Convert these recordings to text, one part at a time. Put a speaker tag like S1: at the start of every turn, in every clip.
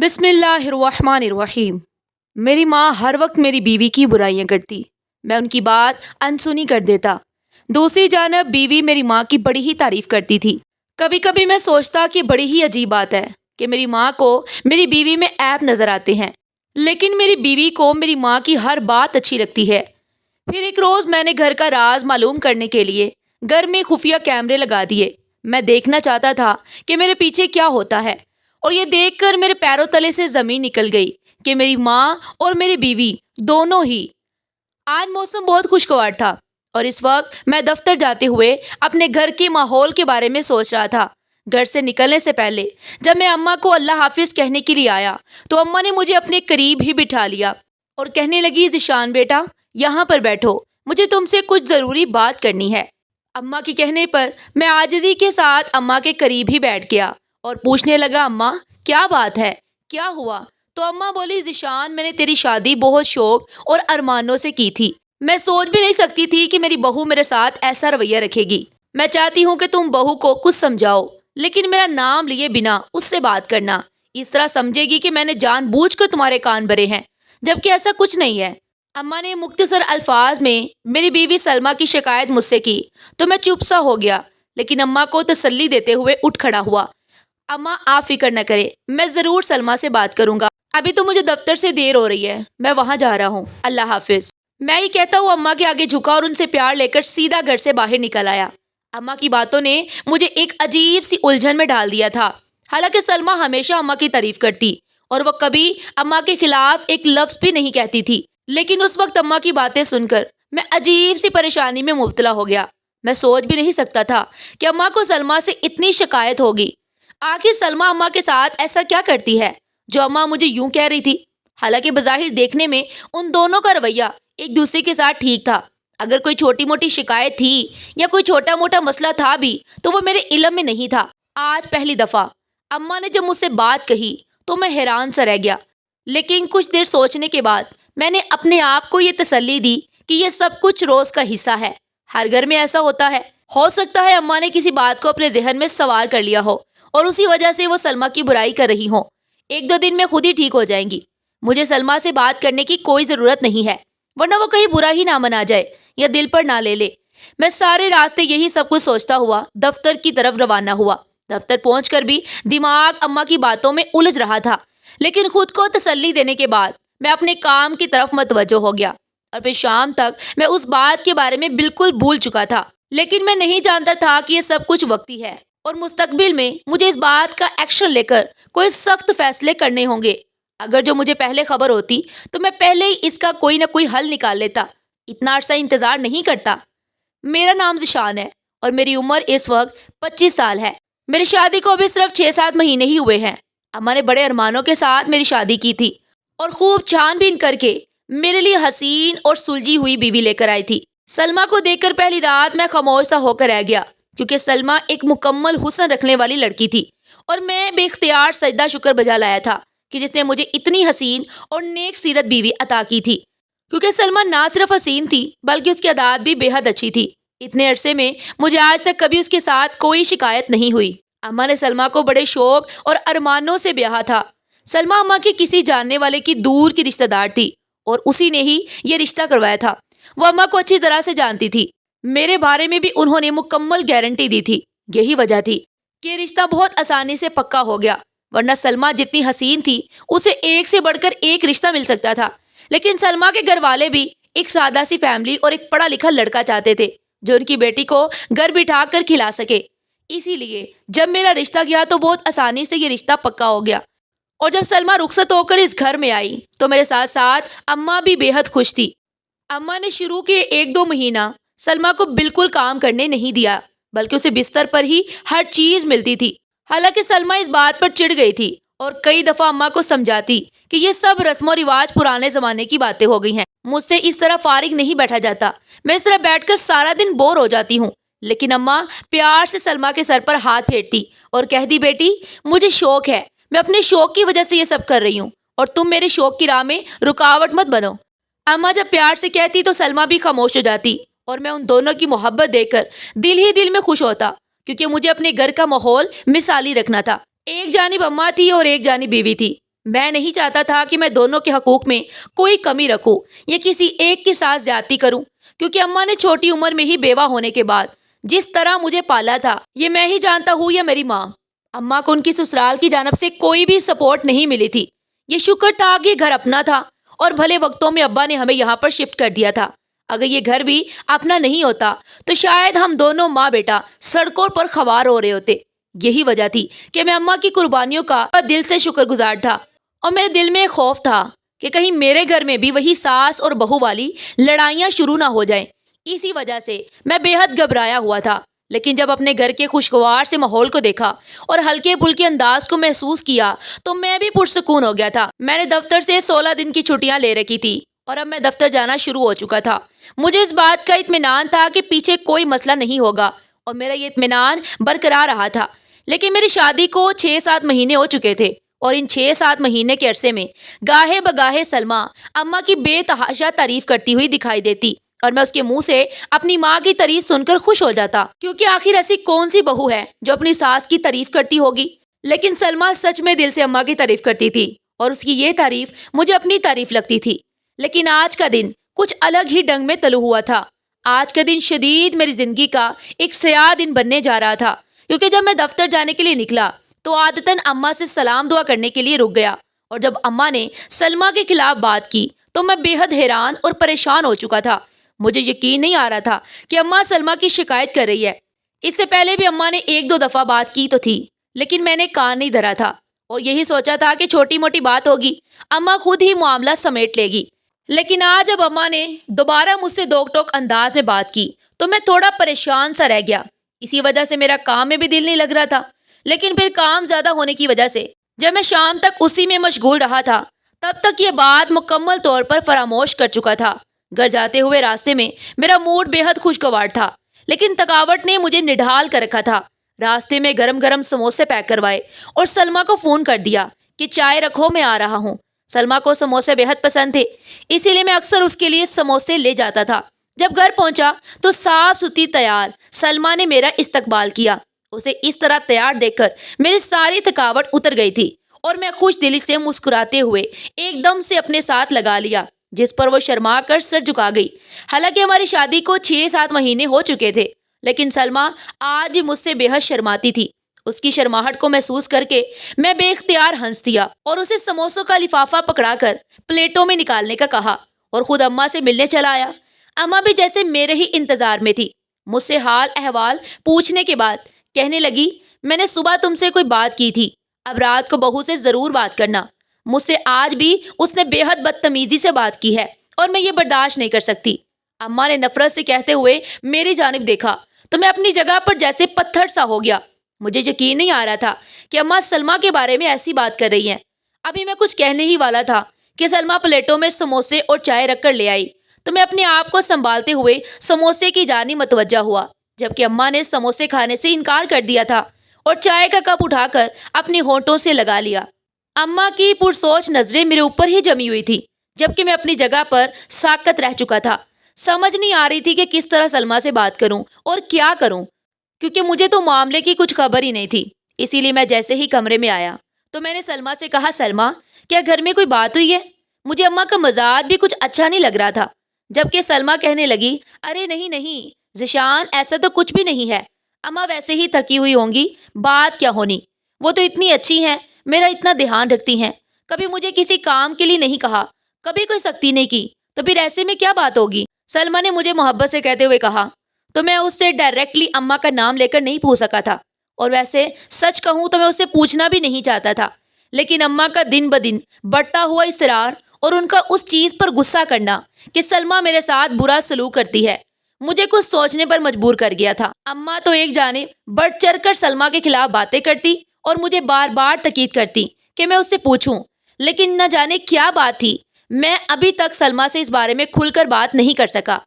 S1: بسم اللہ الرحمن الرحیم۔ میری ماں ہر وقت میری بیوی کی برائیاں کرتی، میں ان کی بات انسنی کر دیتا۔ دوسری جانب بیوی میری ماں کی بڑی ہی تعریف کرتی تھی۔ کبھی کبھی میں سوچتا کہ بڑی ہی عجیب بات ہے کہ میری ماں کو میری بیوی میں عیب نظر آتے ہیں، لیکن میری بیوی کو میری ماں کی ہر بات اچھی لگتی ہے۔ پھر ایک روز میں نے گھر کا راز معلوم کرنے کے لیے گھر میں خفیہ کیمرے لگا دیے۔ میں دیکھنا چاہتا تھا کہ میرے پیچھے کیا ہوتا ہے، اور یہ دیکھ کر میرے پیروں تلے سے زمین نکل گئی کہ میری ماں اور میری بیوی دونوں ہی۔ آج موسم بہت خوشگوار تھا اور اس وقت میں دفتر جاتے ہوئے اپنے گھر کے ماحول کے بارے میں سوچ رہا تھا۔ گھر سے نکلنے سے پہلے جب میں اماں کو اللہ حافظ کہنے کے لیے آیا تو اماں نے مجھے اپنے قریب ہی بٹھا لیا اور کہنے لگی، ذیشان بیٹا یہاں پر بیٹھو، مجھے تم سے کچھ ضروری بات کرنی ہے۔ اماں کے کہنے پر میں عاجزی کے ساتھ اماں کے قریب ہی بیٹھ گیا اور پوچھنے لگا، اماں کیا بات ہے، کیا ہوا؟ تو اماں بولی، ذیشان میں نے تیری شادی بہت شوق اور ارمانوں سے کی تھی۔ میں سوچ بھی نہیں سکتی تھی کہ میری بہو میرے ساتھ ایسا رویہ رکھے گی۔ میں چاہتی ہوں کہ تم بہو کو کچھ سمجھاؤ، لیکن میرا نام لیے بنا اس سے بات کرنا۔ اس طرح سمجھے گی کہ میں نے جان بوجھ کر تمہارے کان بھرے ہیں، جبکہ ایسا کچھ نہیں ہے۔ اماں نے مختصر الفاظ میں میری بیوی سلمہ کی شکایت مجھ سے کی تو میں چپ سا ہو گیا، لیکن اماں کو تسلی دیتے ہوئے اٹھ کھڑا ہوا۔ اماں آپ فکر نہ کرے، میں ضرور سلمہ سے بات کروں گا۔ ابھی تو مجھے دفتر سے دیر ہو رہی ہے، میں وہاں جا رہا ہوں، اللہ حافظ۔ میں یہ کہتا ہوں اماں کے آگے جھکا اور ان سے پیار لے کر سیدھا گھر سے باہر نکل آیا۔ اماں کی باتوں نے مجھے ایک عجیب سی الجھن میں ڈال دیا تھا۔ حالانکہ سلمہ ہمیشہ اماں کی تعریف کرتی اور وہ کبھی اماں کے خلاف ایک لفظ بھی نہیں کہتی تھی، لیکن اس وقت اماں کی باتیں سن کر میں عجیب سی پریشانی میں مبتلا ہو گیا۔ میں سوچ بھی نہیں سکتا تھا کہ اماں کو سلمہ سے اتنی شکایت ہوگی۔ آخر سلمہ اماں کے ساتھ ایسا کیا کرتی ہے جو اماں مجھے یوں کہہ رہی تھی؟ حالانکہ بظاہر دیکھنے میں ان دونوں کا رویہ ایک دوسرے کے ساتھ ٹھیک تھا۔ اگر کوئی چھوٹی موٹی شکایت تھی یا کوئی چھوٹا موٹا مسئلہ تھا بھی تو وہ میرے علم میں نہیں تھا۔ آج پہلی دفعہ اماں نے جب مجھ سے بات کہی تو میں حیران سا رہ گیا، لیکن کچھ دیر سوچنے کے بعد میں نے اپنے آپ کو یہ تسلی دی کہ یہ سب کچھ روز کا حصہ ہے۔ ہر گھر میں ایسا ہوتا ہے۔ ہو سکتا ہے اماں نے کسی بات کو اپنے ذہن میں سوار کر لیا ہو اور اسی وجہ سے وہ سلمہ کی برائی کر رہی ہوں۔ ایک دو دن میں خود ہی ٹھیک ہو جائیں گی۔ مجھے سلمہ سے بات کرنے کی کوئی ضرورت نہیں ہے، ورنہ وہ کہیں برا ہی نہ منا جائے یا دل پر نہ لے لے۔ میں سارے راستے یہی سب کچھ سوچتا ہوا دفتر کی طرف روانہ ہوا۔ دفتر پہنچ کر بھی دماغ اماں کی باتوں میں الجھ رہا تھا، لیکن خود کو تسلی دینے کے بعد میں اپنے کام کی طرف متوجہ ہو گیا اور پھر شام تک میں اس بات کے بارے میں بالکل بھول چکا تھا۔ لیکن میں نہیں جانتا تھا کہ یہ سب کچھ وقتی ہے اور مستقبل میں مجھے اس بات کا ایکشن لے کر کوئی سخت فیصلے کرنے ہوں گے۔ اگر جو مجھے پہلے خبر ہوتی تو میں پہلے ہی اس کا کوئی نہ کوئی حل نکال لیتا، اتنا عرصہ انتظار نہیں کرتا۔ میرا نام ذیشان ہے اور میری عمر اس وقت 25 سال ہے۔ میری شادی کو ابھی صرف 6-7 مہینے ہی ہوئے ہیں۔ اماں نے بڑے ارمانوں کے ساتھ میری شادی کی تھی اور خوب چھان بین کر کے میرے لیے حسین اور سلجھی ہوئی بیوی لے کر آئی تھی۔ سلمہ کو دیکھ کر پہلی رات میں خاموش سا ہو کر رہ گیا، کیونکہ سلمہ ایک مکمل حسن رکھنے والی لڑکی تھی اور میں بے اختیار سجدہ شکر بجا لایا تھا کہ جس نے مجھے اتنی حسین اور نیک سیرت بیوی عطا کی تھی۔ کیونکہ سلمہ نہ صرف حسین تھی بلکہ اس کی عادات بھی بے حد اچھی تھی۔ اتنے عرصے میں مجھے آج تک کبھی اس کے ساتھ کوئی شکایت نہیں ہوئی۔ اماں نے سلمہ کو بڑے شوق اور ارمانوں سے بیاہا تھا۔ سلمہ اماں کے کسی جاننے والے کی دور کی رشتہ دار تھی اور اسی نے ہی یہ رشتہ کروایا تھا۔ وہ اماں کو اچھی طرح سے جانتی تھی۔ میرے بارے میں بھی انہوں نے مکمل گارنٹی دی تھی۔ یہی وجہ تھی کہ یہ رشتہ بہت آسانی سے پکا ہو گیا، ورنہ سلمہ جتنی حسین تھی اسے ایک سے بڑھ کر ایک رشتہ مل سکتا تھا۔ لیکن سلمہ کے گھر والے بھی ایک سادہ سی فیملی اور ایک پڑھا لکھا لڑکا چاہتے تھے جو ان کی بیٹی کو گھر بٹھا کر کھلا سکے۔ اسی لیے جب میرا رشتہ گیا تو بہت آسانی سے یہ رشتہ پکا ہو گیا، اور جب سلمہ رخصت ہو کر اس گھر میں آئی تو میرے ساتھ ساتھ اماں بھی بے حد خوش تھی۔ اماں نے شروع کے 1-2 مہینہ سلمہ کو بالکل کام کرنے نہیں دیا، بلکہ اسے بستر پر ہی ہر چیز ملتی تھی۔ حالانکہ سلمہ اس بات پر چڑ گئی تھی اور کئی دفعہ اماں کو سمجھاتی کہ یہ سب رسم و رواج پرانے زمانے کی باتیں ہو گئی ہیں، مجھ سے اس طرح فارغ نہیں بیٹھا جاتا، میں اس طرح بیٹھ کر سارا دن بور ہو جاتی ہوں۔ لیکن اماں پیار سے سلمہ کے سر پر ہاتھ پھیرتی اور کہتی، بیٹی مجھے شوق ہے، میں اپنے شوق کی وجہ سے یہ سب کر رہی ہوں اور تم میرے شوق کی راہ میں رکاوٹ مت بنو۔ اماں جب پیار سے کہتی تو سلمہ بھی خاموش ہو جاتی اور میں ان دونوں کی محبت دیکھ کر دل ہی دل میں خوش ہوتا، کیونکہ مجھے اپنے گھر کا ماحول مثالی رکھنا تھا۔ ایک جانب اماں تھی اور ایک جانب بیوی تھی۔ میں نہیں چاہتا تھا کہ میں دونوں کے حقوق میں کوئی کمی رکھوں یا کسی ایک کے ساتھ زیادتی کروں، کیونکہ اماں نے چھوٹی عمر میں ہی بیوہ ہونے کے بعد جس طرح مجھے پالا تھا یہ میں ہی جانتا ہوں یا میری ماں۔ اماں کو ان کی سسرال کی جانب سے کوئی بھی سپورٹ نہیں ملی تھی۔ یہ شکر تھا کہ گھر اپنا تھا اور بھلے وقتوں میں ابا نے ہمیں یہاں پر شفٹ کر دیا تھا۔ اگر یہ گھر بھی اپنا نہیں ہوتا تو شاید ہم دونوں ماں بیٹا سڑکوں پر خوار ہو رہے ہوتے۔ یہی وجہ تھی کہ میں اماں کی قربانیوں کا دل سے شکر گزار تھا، اور میرے دل میں ایک خوف تھا کہ کہیں میرے گھر میں بھی وہی ساس اور بہو والی لڑائیاں شروع نہ ہو جائیں۔ اسی وجہ سے میں بے حد گھبرایا ہوا تھا، لیکن جب اپنے گھر کے خوشگوار سے ماحول کو دیکھا اور ہلکے پھلکے انداز کو محسوس کیا تو میں بھی پرسکون ہو گیا تھا۔ میں نے دفتر سے 16 دن کی چھٹیاں لے رکھی تھی اور اب میں دفتر جانا شروع ہو چکا تھا۔ مجھے اس بات کا اطمینان تھا کہ پیچھے کوئی مسئلہ نہیں ہوگا، اور میرا یہ اطمینان برقرار رہا تھا۔ لیکن میری شادی کو 6-7 مہینے ہو چکے تھے، اور ان 6-7 مہینے کے عرصے میں گاہے بگاہے سلمہ اماں کی بے تحاشا تعریف کرتی ہوئی دکھائی دیتی، اور میں اس کے منہ سے اپنی ماں کی تعریف سن کر خوش ہو جاتا، کیونکہ آخر ایسی کون سی بہو ہے جو اپنی ساس کی تعریف کرتی ہوگی۔ لیکن سلمہ سچ میں دل سے اماں کی تعریف کرتی تھی، اور اس کی یہ تعریف مجھے اپنی تعریف لگتی تھی۔ لیکن آج کا دن کچھ الگ ہی ڈنگ میں طلوع ہوا تھا۔ آج کا دن شدید میری زندگی کا ایک سیاہ دن بننے جا رہا تھا، کیونکہ جب میں دفتر جانے کے لیے نکلا تو عادتاً اماں سے سلام دعا کرنے کے لیے رک گیا، اور جب اماں نے سلمہ کے خلاف بات کی تو میں بے حد حیران اور پریشان ہو چکا تھا۔ مجھے یقین نہیں آ رہا تھا کہ اماں سلمہ کی شکایت کر رہی ہے۔ اس سے پہلے بھی اماں نے 1-2 دفعہ بات کی تو تھی، لیکن میں نے کان نہیں دھرا تھا اور یہی سوچا تھا کہ چھوٹی موٹی بات ہوگی، اماں خود ہی معاملہ سمیٹ لے گی۔ لیکن آج جب اماں نے دوبارہ مجھ سے دوک ٹوک انداز میں بات کی تو میں تھوڑا پریشان سا رہ گیا۔ اسی وجہ سے میرا کام میں بھی دل نہیں لگ رہا تھا۔ لیکن پھر کام زیادہ ہونے کی وجہ سے جب میں شام تک اسی میں مشغول رہا تھا، تب تک یہ بات مکمل طور پر فراموش کر چکا تھا۔ گھر جاتے ہوئے راستے میں میرا موڈ بے حد خوشگوار تھا، لیکن تھکاوٹ نے مجھے نڈھال کر رکھا تھا۔ راستے میں گرم گرم سموسے پیک کروائے اور سلمہ کو فون کر دیا کہ چائے رکھو، میں آ رہا ہوں۔ سلمہ کو سموسے بے حد پسند تھے، اسی لیے میں اکثر اس کے لیے سموسے لے جاتا تھا۔ جب گھر پہنچا تو صاف ستھری تیار سلمہ نے میرا استقبال کیا۔ اسے اس طرح تیار دیکھ کر میری ساری تھکاوٹ اتر گئی تھی، اور میں خوش دلی سے مسکراتے ہوئے ایک دم سے اپنے ساتھ لگا لیا، جس پر وہ شرما کر سر جھکا گئی۔ حالانکہ ہماری شادی کو 6-7 مہینے ہو چکے تھے، لیکن سلمہ آج بھی مجھ سے بے حد شرماتی تھی۔ اس کی شرماہٹ کو محسوس کر کے میں بے اختیار ہنس دیا اور اسے سموسوں کا لفافہ پکڑا کر پلیٹوں میں نکالنے کا کہا، اور خود اماں سے ملنے چلا آیا۔ اماں بھی جیسے میرے ہی انتظار میں تھی۔ مجھ سے حال احوال پوچھنے کے بعد کہنے لگی، میں نے صبح تم سے کوئی بات کی تھی، اب رات کو بہو سے ضرور بات کرنا۔ مجھ سے آج بھی اس نے بے حد بدتمیزی سے بات کی ہے، اور میں یہ برداشت نہیں کر سکتی۔ اماں نے نفرت سے کہتے ہوئے میری جانب دیکھا تو میں اپنی جگہ پر جیسے پتھر سا ہو گیا۔ مجھے یقین نہیں آ رہا تھا کہ اماں سلمہ کے بارے میں ایسی بات کر رہی ہیں۔ ابھی میں کچھ کہنے ہی والا تھا کہ سلمہ پلیٹوں میں سموسے اور چائے رکھ کر لے آئی، تو میں اپنے آپ کو سنبھالتے ہوئے سموسے کی جانب متوجہ ہوا، جبکہ اماں نے سموسے کھانے سے انکار کر دیا تھا اور چائے کا کپ اٹھا کر اپنے ہونٹوں سے لگا لیا۔ اماں کی پرسوچ نظریں میرے اوپر ہی جمی ہوئی تھی، جبکہ میں اپنی جگہ پر ساکت رہ چکا تھا۔ سمجھ نہیں آ رہی تھی کہ کس طرح سلمہ سے بات کروں اور کیا کروں، کیونکہ مجھے تو معاملے کی کچھ خبر ہی نہیں تھی۔ اسی لیے میں جیسے ہی کمرے میں آیا تو میں نے سلمہ سے کہا، سلمہ کیا گھر میں کوئی بات ہوئی ہے؟ مجھے اماں کا مزاج بھی کچھ اچھا نہیں لگ رہا تھا، جبکہ سلمہ کہنے لگی، ارے نہیں نہیں ذیشان، ایسا تو کچھ بھی نہیں ہے، اماں ویسے ہی تھکی ہوئی ہوں گی، بات کیا ہونی، وہ تو اتنی اچھی ہیں، میرا اتنا دھیان رکھتی ہیں، کبھی مجھے کسی کام کے لیے نہیں کہا، کبھی کوئی سختی نہیں کی، تو پھر ایسے میں کیا بات ہوگی؟ سلمہ نے مجھے محبت سے کہتے ہوئے کہا۔ تو میں اس سے ڈائریکٹلی اماں کا نام لے کر نہیں پوچھ سکا تھا، اور ویسے سچ کہوں تو میں اس سے پوچھنا بھی نہیں چاہتا تھا، لیکن اماں کا دن بدن بڑھتا ہوا اصرار اور ان کا اس چیز پر غصہ کرنا کہ سلمہ میرے ساتھ برا سلوک کرتی ہے، مجھے کچھ سوچنے پر مجبور کر گیا تھا۔ اماں تو ایک جانب بڑھ چڑھ کر سلمہ کے خلاف باتیں کرتی اور مجھے بار بار تاکید کرتی کہ میں اس سے پوچھوں، لیکن نہ جانے کیا بات تھی، میں ابھی تک سلمہ سے اس بارے میں کھل کر بات نہیں کر سکا۔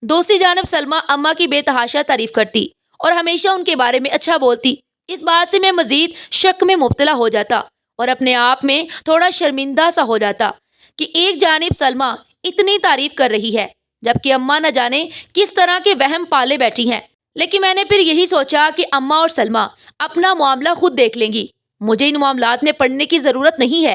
S1: دوسری جانب سلمہ اماں کی بے تحاشا تعریف کرتی اور ہمیشہ ان کے بارے میں اچھا بولتی۔ اس بات سے میں مزید شک میں مبتلا ہو جاتا اور اپنے آپ میں تھوڑا شرمندہ سا ہو جاتا کہ ایک جانب سلمہ اتنی تعریف کر رہی ہے، جبکہ اماں نہ جانے کس طرح کے وہم پالے بیٹھی ہیں۔ لیکن میں نے پھر یہی سوچا کہ اماں اور سلمہ اپنا معاملہ خود دیکھ لیں گی، مجھے ان معاملات میں پڑنے کی ضرورت نہیں ہے۔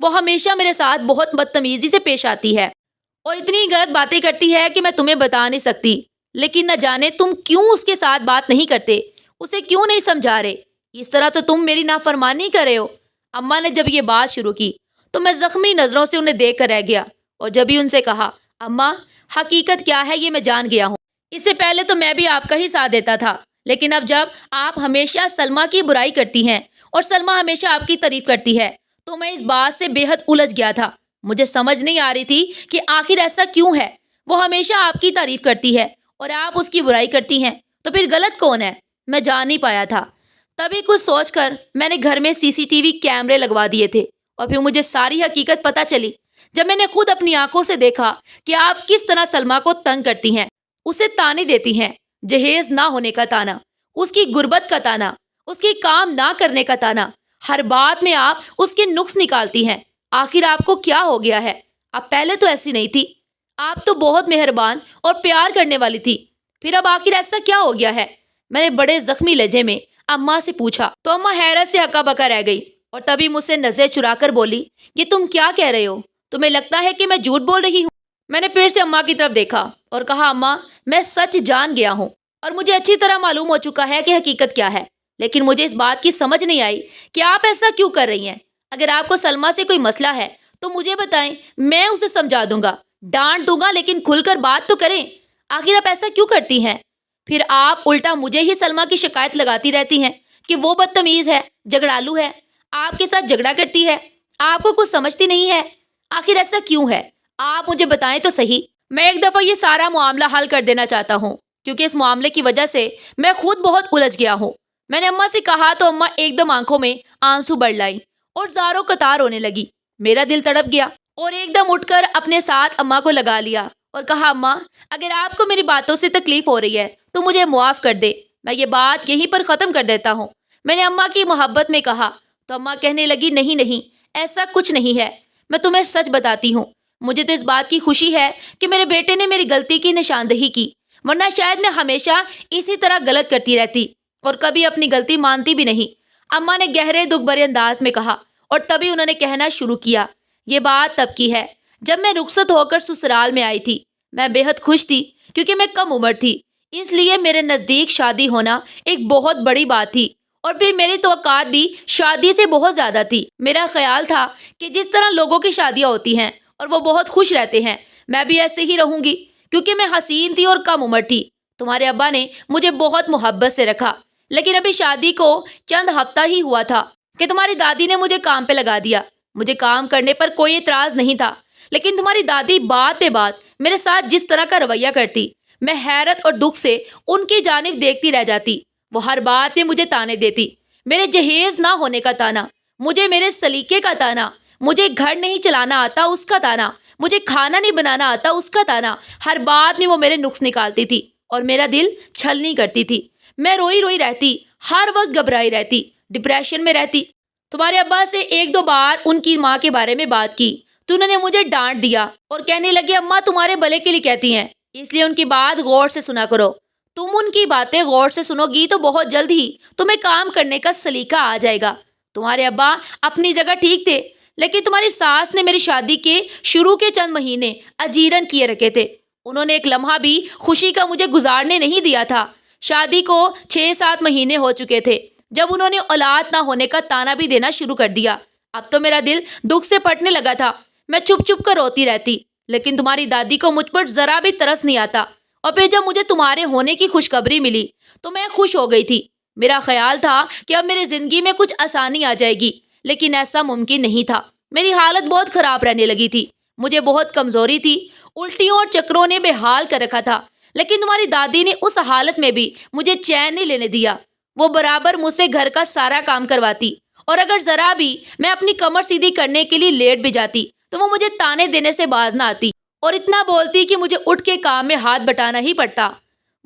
S1: وہ ہمیشہ میرے ساتھ بہت بدتمیزی سے پیش آتی ہے اور اتنی غلط باتیں کرتی ہے کہ میں تمہیں بتا نہیں سکتی، لیکن نہ جانے تم کیوں اس کے ساتھ بات نہیں کرتے، اسے کیوں نہیں سمجھا رہے؟ اس طرح تو تم میری نافرمانی کر رہے ہو۔ اماں نے جب یہ بات شروع کی تو میں زخمی نظروں سے انہیں دیکھ کر رہ گیا اور جب ہی ان سے کہا، اماں حقیقت کیا ہے یہ میں جان گیا ہوں۔ اس سے پہلے تو میں بھی آپ کا ہی ساتھ دیتا تھا، لیکن اب جب آپ ہمیشہ سلمیٰ کی برائی کرتی ہیں اور سلمیٰ ہمیشہ آپ کی تعریف کرتی ہے تو میں اس بات سے بے حد الجھ گیا تھا۔ مجھے سمجھ نہیں آ رہی تھی کہ آخر ایسا کیوں ہے؟ وہ ہمیشہ آپ کی تعریف کرتی ہے اور آپ اس کی برائی کرتی ہیں، تو پھر غلط کون ہے؟ میں جان نہیں پایا تھا۔ تبھی کچھ سوچ کر میں نے گھر میں CCTV کیمرے لگوا دیے تھے اور پھر مجھے ساری حقیقت پتہ چلی جب میں نے خود اپنی آنکھوں سے دیکھا کہ آپ کس طرح سلمیٰ کو تنگ کرتی ہیں، اسے تانے دیتی ہیں، جہیز نہ ہونے کا تانا، اس کی غربت کا تانا، اس کی کام نہ کرنے کا تانا، ہر بات میں آپ اس کے نقص نکالتی ہیں۔ آخر آپ کو کیا ہو گیا ہے؟ آپ پہلے تو ایسی نہیں تھی، آپ تو بہت مہربان اور پیار کرنے والی تھی، پھر اب آخر ایسا کیا ہو گیا ہے؟ میں نے بڑے زخمی لہجے میں اماں سے پوچھا تو اماں حیرت سے ہکا بکا رہ گئی اور تبھی مجھ سے نظر چرا کر بولی، یہ تم کیا کہہ رہے ہو؟ تمہیں لگتا ہے کہ میں جھوٹ بول رہی ہوں؟ میں نے پھر سے اماں کی طرف دیکھا اور کہا، اماں میں سچ جان گیا ہوں اور مجھے اچھی طرح معلوم ہو چکا ہے کہ حقیقت کیا ہے، لیکن مجھے اس بات کی سمجھ نہیں آئی کہ آپ ایسا کیوں کر رہی ہیں۔ اگر آپ کو سلمیٰ سے کوئی مسئلہ ہے تو مجھے بتائیں، میں اسے سمجھا دوں گا، ڈانٹ دوں گا، لیکن کھل کر بات تو کریں۔ آخر آپ ایسا کیوں کرتی ہیں؟ پھر آپ الٹا مجھے ہی سلمیٰ کی شکایت لگاتی رہتی ہیں کہ وہ بدتمیز ہے، جھگڑالو ہے، آپ کے ساتھ جھگڑا کرتی ہے، آپ کو کچھ سمجھتی نہیں ہے۔ آخر ایسا کیوں ہے؟ آپ مجھے بتائیں تو صحیح۔ میں ایک دفعہ یہ سارا معاملہ حل کر دینا چاہتا ہوں کیونکہ اس معاملے کی وجہ سے میں خود بہت الجھ گیا ہوں۔ میں نے اماں سے کہا تو اماں ایک دم آنکھوں میں آنسو بڑھ لائی اور زاروں قطار رونے لگی۔ میرا دل تڑپ گیا اور ایک دم اٹھ کر اپنے ساتھ اماں کو لگا لیا اور کہا، اماں اگر آپ کو میری باتوں سے تکلیف ہو رہی ہے تو مجھے معاف کر دے، میں یہ بات یہیں پر ختم کر دیتا ہوں۔ میں نے اماں کی محبت میں کہا تو اماں کہنے لگی، نہیں نہیں، ایسا کچھ نہیں ہے، میں تمہیں سچ بتاتی ہوں، مجھے تو اس بات کی خوشی ہے کہ میرے بیٹے نے میری غلطی کی نشاندہی کی، ورنہ شاید میں ہمیشہ اسی طرح غلط کرتی رہتی اور کبھی اپنی غلطی مانتی بھی نہیں۔ اماں نے گہرے دکھ بھرے انداز میں کہا اور تبھی انہوں نے کہنا شروع کیا، یہ بات تب کی ہے جب میں رخصت ہو کر سسرال میں آئی تھی۔ میں بے حد خوش تھی کیونکہ میں کم عمر تھی، اس لیے میرے نزدیک شادی ہونا ایک بہت بڑی بات تھی اور پھر میری توقعات بھی شادی سے بہت زیادہ تھی۔ میرا خیال تھا کہ جس طرح لوگوں کی شادیاں ہوتی ہیں اور وہ بہت خوش رہتے ہیں، میں بھی ایسے ہی رہوں گی کیونکہ میں حسین تھی اور کم عمر تھی۔ تمہارے ابا نے مجھے بہت محبت سے رکھا، لیکن ابھی شادی کو چند ہفتہ ہی ہوا تھا کہ تمہاری دادی نے مجھے کام پہ لگا دیا۔ مجھے کام کرنے پر کوئی اعتراض نہیں تھا، لیکن تمہاری دادی بات پہ بات میرے ساتھ جس طرح کا رویہ کرتی، میں حیرت اور دکھ سے ان کی جانب دیکھتی رہ جاتی۔ وہ ہر بات میں مجھے تانے دیتی، میرے جہیز نہ ہونے کا تانا، مجھے میرے سلیقے کا تانا، مجھے گھر نہیں چلانا آتا اس کا تانا، مجھے کھانا نہیں بنانا آتا اس کا تانا۔ ہر بات میں وہ میرے نقص نکالتی تھی اور میرا دل چھلنی کرتی تھی۔ میں روئی روئی رہتی، ہر وقت گھبرائی رہتی، ڈپریشن میں رہتی۔ تمہارے ابا سے ایک دو بار ان کی ماں کے بارے میں بات کی تو انہوں نے مجھے ڈانٹ دیا اور کہنے لگے، اماں تمہارے بھلے کے لیے کہتی ہیں، اس لیے ان کی بات غور سے سنا کرو۔ تم ان کی باتیں غور سے سنو گی تو بہت جلد ہی تمہیں کام کرنے کا سلیقہ آ جائے گا۔ تمہارے ابا اپنی جگہ ٹھیک تھے، لیکن تمہاری ساس نے میری شادی کے شروع کے چند مہینے اجیرن کیے رکھے تھے۔ انہوں نے ایک لمحہ بھی خوشی کا مجھے گزارنے نہیں دیا تھا۔ شادی کو 6-7 مہینے ہو چکے تھے جب انہوں نے اولاد نہ ہونے کا تانا بھی دینا شروع کر دیا۔ اب تو میرا دل دکھ سے پھٹنے لگا تھا، میں چپ چپ کر روتی رہتی، لیکن تمہاری دادی کو مجھ پر ذرا بھی ترس نہیں آتا۔ اور پھر جب مجھے تمہارے ہونے کی خوشخبری ملی تو میں خوش ہو گئی تھی۔ میرا خیال تھا کہ اب میری زندگی میں کچھ آسانی آ جائے گی، لیکن ایسا ممکن نہیں تھا۔ میری حالت بہت خراب رہنے لگی تھی، مجھے بہت کمزوری تھی، الٹیوں اور چکروں نے بے حال کر رکھا تھا، لیکن تمہاری دادی نے اس حالت میں بھی مجھے چین نہیں لینے دیا۔ وہ برابر مجھ سے گھر کا سارا کام کرواتی اور اگر ذرا بھی میں اپنی کمر سیدھی کرنے کے لیے لیٹ بھی جاتی تو وہ مجھے تانے دینے سے باز نہ آتی اور اتنا بولتی کہ مجھے اٹھ کے کام میں ہاتھ بٹانا ہی پڑتا۔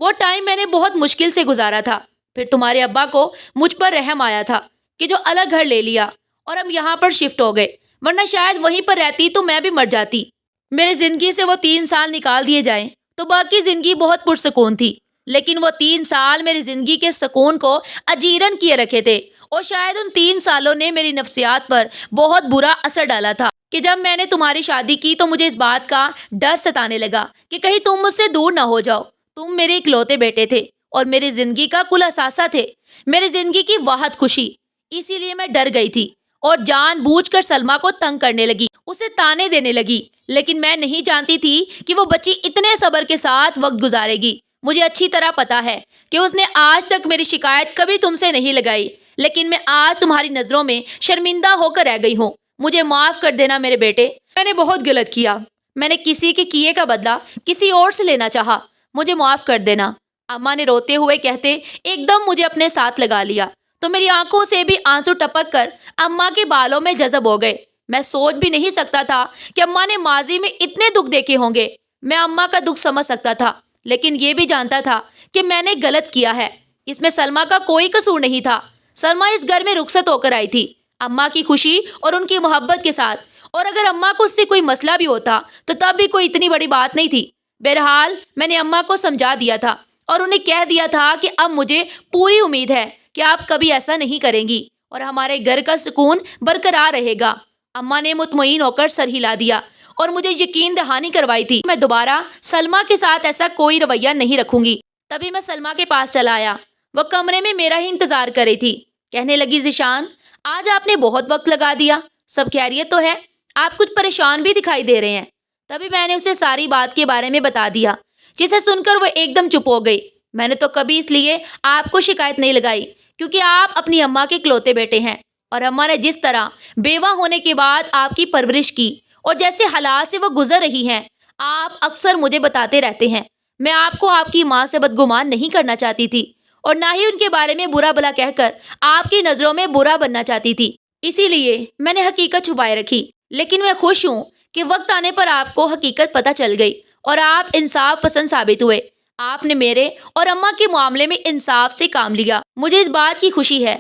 S1: وہ ٹائم میں نے بہت مشکل سے گزارا تھا۔ پھر تمہارے ابا کو مجھ پر رحم آیا تھا کہ جو الگ گھر لے لیا اور اب یہاں پر شفٹ ہو گئے، ورنہ شاید وہیں پر رہتی تو میں بھی مر جاتی۔ میرے زندگی سے وہ 3 سال نکال دیے جائیں تو باقی زندگی بہت پرسکون تھی، لیکن وہ 3 سال میری زندگی کے سکون کو اجیرن کیے رکھے تھے اور شاید ان 3 سالوں نے میری نفسیات پر بہت برا اثر ڈالا تھا کہ جب میں نے تمہاری شادی کی تو مجھے اس بات کا ڈر ستانے لگا کہ کہیں تم مجھ سے دور نہ ہو جاؤ۔ تم میرے اکلوتے بیٹے تھے اور میری زندگی کا کل اثاثہ تھے، میری زندگی کی واحد خوشی۔ اسی لیے میں ڈر گئی تھی اور جان بوجھ کر سلمیٰ کو تنگ کرنے لگی، اسے تانے دینے لگی، لیکن میں نہیں جانتی تھی کہ وہ بچی اتنے صبر کے ساتھ وقت گزارے گی۔ مجھے اچھی طرح پتا ہے کہ اس نے آج تک میری شکایت کبھی تم سے نہیں لگائی، لیکن میں آج تمہاری نظروں میں شرمندہ ہو کر رہ گئی ہوں۔ مجھے معاف کر دینا میرے بیٹے، میں نے بہت غلط کیا، میں نے کسی کے کیے کا بدلہ کسی اور سے لینا چاہا، مجھے معاف کر دینا۔ اماں نے روتے ہوئے کہتے ایک دم مجھے اپنے ساتھ لگا لیا تو میری آنکھوں سے بھی آنسو ٹپک کر اماں کے بالوں میں جذب ہو گئے۔ میں سوچ بھی نہیں سکتا تھا کہ اماں نے ماضی میں اتنے دکھ دیکھے ہوں گے۔ میں اماں کا دکھ سمجھ سکتا تھا، لیکن یہ بھی جانتا تھا کہ میں نے غلط کیا ہے۔ اس میں سلمیٰ کا کوئی قصور نہیں تھا۔ سلمیٰ اس گھر میں رخصت ہو کر آئی تھی اماں کی خوشی اور ان کی محبت کے ساتھ، اور اگر اماں کو اس سے کوئی مسئلہ بھی ہوتا تو تب بھی کوئی اتنی بڑی بات نہیں تھی۔ بہرحال میں نے اماں کو سمجھا دیا تھا اور انہیں کہہ دیا تھا کہ اب مجھے پوری امید ہے کہ آپ کبھی ایسا نہیں کریں گی اور ہمارے گھر کا سکون برقرار رہے گا۔ اماں نے مطمئن ہو کر سر ہلا دیا اور مجھے یقین دہانی کروائی تھی میں دوبارہ سلمیٰ کے ساتھ ایسا کوئی رویہ نہیں رکھوں گی۔ تبھی میں سلمیٰ کے پاس چلا آیا، وہ کمرے میں میرا ہی انتظار کر رہی تھی۔ کہنے لگی ذیشان، آج آپ نے بہت وقت لگا دیا، سب خیریت تو ہے؟ آپ کچھ پریشان بھی دکھائی دے رہے ہیں۔ تبھی میں نے اسے ساری بات کے بارے میں بتا دیا، جسے سن کر وہ ایک دم چپ ہو گئی۔ میں نے تو کبھی اس لیے آپ کو شکایت نہیں لگائی کیونکہ آپ اپنی اماں کے اکلوتے بیٹے ہیں، اور اماں نے جس طرح بیوہ ہونے کے بعد آپ کی پرورش کی اور جیسے حالات سے وہ گزر رہی ہیں، آپ اکثر مجھے بتاتے رہتے ہیں۔ میں آپ کو آپ کی ماں سے بدگمان نہیں کرنا چاہتی تھی اور نہ ہی ان کے بارے میں برا بھلا کہہ کر آپ کی نظروں میں برا بننا چاہتی تھی، اسی لیے میں نے حقیقت چھپائے رکھی۔ لیکن میں خوش ہوں کہ وقت آنے پر آپ کو حقیقت پتہ چل گئی اور آپ انصاف پسند ثابت ہوئے۔ آپ نے میرے اور اماں کے معاملے میں انصاف سے کام لیا، مجھے اس بات کی خوشی ہے۔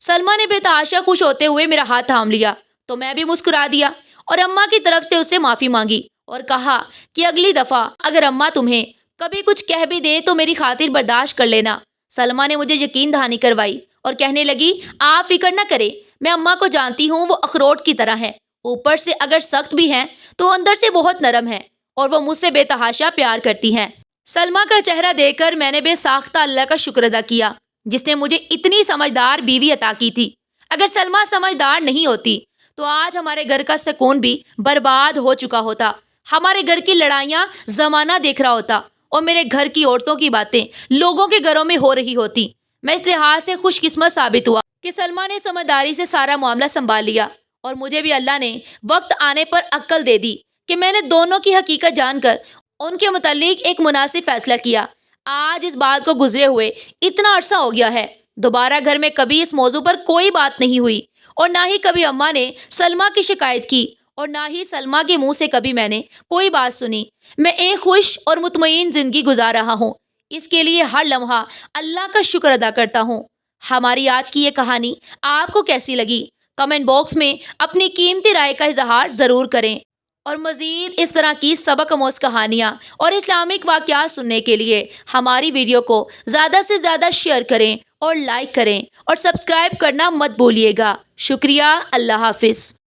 S1: سلمیٰ نے بے تحاشا خوش ہوتے ہوئے میرا ہاتھ تھام لیا تو میں بھی مسکرا دیا اور اماں کی طرف سے اس سے معافی مانگی اور کہا کہ اگلی دفعہ اگر اماں تمہیں کبھی کچھ کہہ بھی دے تو میری خاطر برداشت کر لینا۔ سلمیٰ نے مجھے یقین دہانی کروائی اور کہنے لگی آپ فکر نہ کریں، میں اماں کو جانتی ہوں، وہ اخروٹ کی طرح ہیں، اوپر سے اگر سخت بھی ہیں تو اندر سے بہت نرم ہیں اور وہ مجھ سے بے تحاشا پیار کرتی ہیں۔ سلمیٰ کا چہرہ دیکھ کر میں نے بے ساختہ اللہ کا شکر ادا کیا جس نے مجھے اتنی سمجھدار بیوی عطا کی تھی۔ اگر سلمیٰ سمجھدار نہیں ہوتی تو آج ہمارے گھر کا سکون بھی برباد ہو چکا ہوتا، ہمارے گھر کی لڑائیاں زمانہ دیکھ رہا ہوتا اور میرے گھر کی عورتوں کی باتیں لوگوں کے گھروں میں ہو رہی ہوتی۔ میں اس لحاظ سے خوش قسمت ثابت ہوا کہ سلمیٰ نے سمجھداری سے سارا معاملہ سنبھال لیا اور مجھے بھی اللہ نے وقت آنے پر عقل دے دی کہ میں نے دونوں کی حقیقت جان کر ان کے متعلق ایک مناسب فیصلہ کیا۔ آج اس بات کو گزرے ہوئے اتنا عرصہ ہو گیا ہے، دوبارہ گھر میں کبھی اس موضوع پر کوئی بات نہیں ہوئی اور نہ ہی کبھی اماں نے سلمیٰ کی شکایت کی اور نہ ہی سلمیٰ کے منہ سے کبھی میں نے کوئی بات سنی۔ میں ایک خوش اور مطمئن زندگی گزار رہا ہوں، اس کے لیے ہر لمحہ اللہ کا شکر ادا کرتا ہوں۔ ہماری آج کی یہ کہانی آپ کو کیسی لگی؟ کمنٹ باکس میں اپنی قیمتی رائے کا اظہار ضرور کریں، اور مزید اس طرح کی سبق آموز کہانیاں اور اسلامک واقعات سننے کے لیے ہماری ویڈیو کو زیادہ سے زیادہ شیئر کریں اور لائک کریں اور سبسکرائب کرنا مت بھولیے گا۔ شکریہ، اللہ حافظ۔